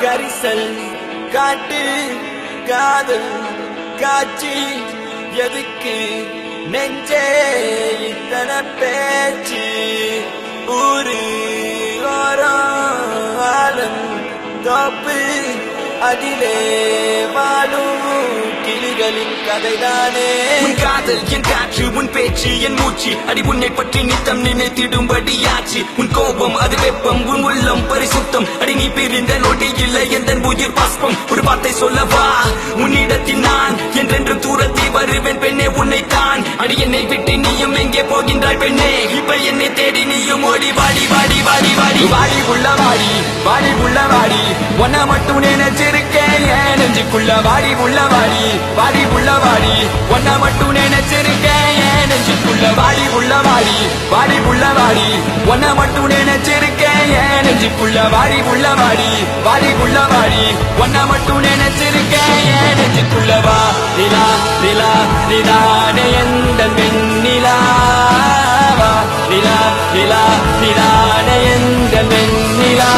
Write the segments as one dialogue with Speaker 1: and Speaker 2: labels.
Speaker 1: கரிசல் காட்டு காதல் காட்சி எதுக்கு நெஞ்சே இத்தனை பேச்சு ஊரு ஓரம் தோப்பு அதிலே வாழும் கிளிகளின் கதைதானே. உன் காதல் என் காற்று, உன் பேச்சு என் மூச்சு, அடி உன்னை பற்றி நித்தம் நினைத்திடும்படியாச்சு. உன் கோபம் அது வெப்பம், உன் உள்ளம் பரிசுத்தம், அடி நீ பிரிந்த நொடி இல்லை எந்த உயிர் பாஸ்பம். ஒரு வார்த்தை சொல்லவா உன்னிடத்தில் நான் என்றென்றும் தூரத்தில் வருவேன் பெண்ணே உன்னைத்தான். அடி என்னை விட்டு நீயும் எங்கே போகின்றாய் பெண்ணே, இப்ப என்னை தேடி நீயும் ஓடி வாடி வாடி வாடி வாடி வாடி உள்ள வாடி வாடி உள்ள வாடி ஒன்ன மட்டும் நினைச்சிருக்கேன் என் நெஞ்சுக்குள்ள வாடி உள்ள வாடி வாடி உள்ள வாடி ஒன்ன மட்டும் நினைச்சிருக்கேன் என் நெஞ்சுக்குள்ள வாடி உள்ள வாடி வாடி உள்ள வாடி ஒன்ன மட்டும் நினைச்சிருக்கேன் என் நெஞ்சுக்குள்ள வாடி உள்ள வாடி வாடி உள்ள வாடி ஒன்ன மட்டும் நினைச்சிருக்கேன் என் நெஞ்சுக்குள்ள வா நிலா நிலா நிலானே எந்த வெண்ணிலா வா நிலா நிலா நிலானே எந்த வெண்ணிலா.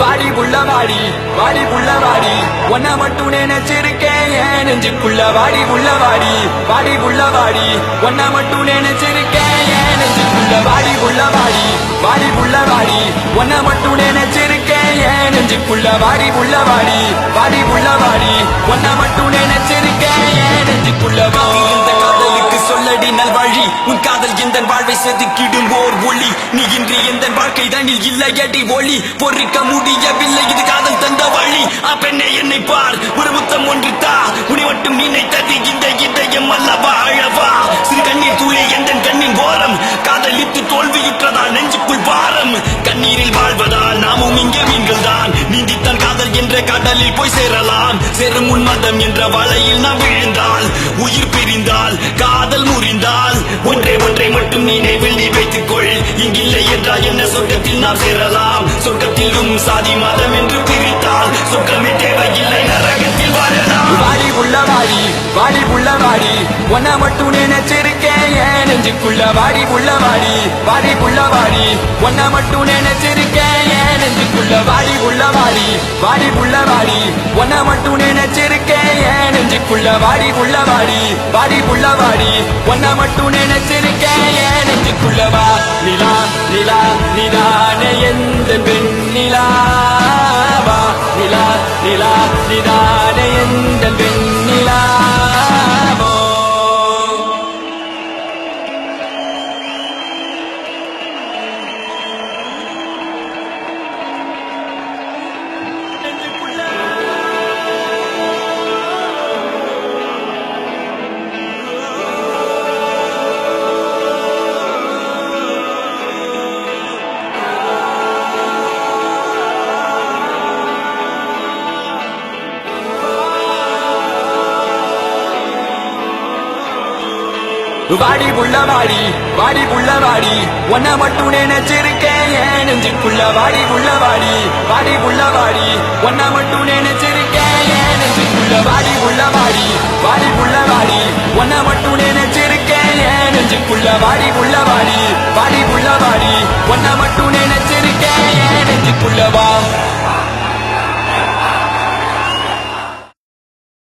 Speaker 1: வாடி புள்ள வாடி வாடி புள்ள வாடி ஒன்ன மட்டும் நினைச்சிருக்கேன் என் நெஞ்சுக்குள்ள வாடி புள்ள வாடி வாடி புள்ள வாடி ஒன்ன மட்டும் நினைச்சிருக்கேன் என் நெஞ்சுக்குள்ள வாடி புள்ள வாடி வாடி புள்ள வாடி ஒன்ன மட்டும் நினைச்சிருக்கேன் என் நெஞ்சுக்குள்ள வாடி புள்ள வாடி வாடி புள்ள வாடி ஒன்ன மட்டும் நினைச்சிருக்கேன் என் நெஞ்சுக்குள்ள வாடி. இந்த காதலுக்கு சொல்லடி நல்வழி, உன் காதல் எந்த வாழ்வை செதுக்கிடும் ஓர் ஒளி, நீ இன்றி எந்த வாழ்க்கை தனில் இல்லையடி ஒளி, பொறிக்க முடியவில்லை இது காதல் தந்த வழி. பெண்ணே என்னை பார், ஒரு முத்தம் ஒன்று தா, உனி மட்டும் நினைத்தது இந்த இதயம் அல்லவா அழவா. சிறு கண்ணீர் துளி எந்த கண்ணின் ஓரம், காதலித்து தோல்வியுற்றதால் நெஞ்சுக்குள் பாரம். கண்ணீரில் வாழ்வதால் நாமும் இங்கே மீன்கள் தான், நீந்தித்தான் காதல் என்ற கடலில் போய் சேரலாம். சேரும் உன்மதம் என்ற வலையில் நாம் விழுந்தால், உயிர் பிரிந்தால் காதல் முறிந்தால், ஒன்றை ஒன்றை மட்டும் நினைவில் நீ வைத்துக் கொள், இங்கில்லை என்றால் என்ன சொர்க்கத்தில் நாம் சேரலாம். சொர்க்கத்திலும் சாதி மதம் என்று பிரித்தால் சொர்க்கமே தேவையில்லை, நரகத்தில் வாழலாம். வாடி உள்ள வாடி வாடி உள்ள வாடி ஒன்ன மட்டும் நினைச்சிருக்கேன் என் நெஞ்சுக்குள்ள வாடி உள்ள வாடி வாடி உள்ள வாடி ஒன்ன மட்டும் நினைச்சிருக்கேன் என் நெஞ்சுக்குள்ள வாடி உள்ள வாடி வாடி உள்ள வாடி ஒன்ன மட்டும் நினைச்சிருக்கேன் என் நெஞ்சுக்குள்ள வாடி உள்ள வாடி வாடி உள்ள வாடி ஒன்ன மட்டும் நினைச்சிருக்கேன் என் நெஞ்சுக்குள்ள வா நிலா நிலா நிலானே எந்த வெண்ணிலா வா நிலா நிலா நிலானே எந்த வெண்ணிலா. வாடி புள்ள வாடி வாடி புள்ள வாடி ஒன்ன மட்டும் நினைச்சிருக்கேன் என் நெஞ்சுக்குள்ள வாடி புள்ள வாடி வாடி புள்ள வாடி ஒன்ன மட்டும் நினைச்சிருக்கேன் என் நெஞ்சுக்குள்ள வாடி புள்ள வாடி வாடி புள்ள வாடி ஒன்ன மட்டும் நினைச்சிருக்கேன் என் நெஞ்சுக்குள்ள வாடி புள்ள வாடி வாடி புள்ள வாடி ஒன்ன மட்டும் நினைச்சிருக்கேன் என் நெஞ்சுக்குள்ள வா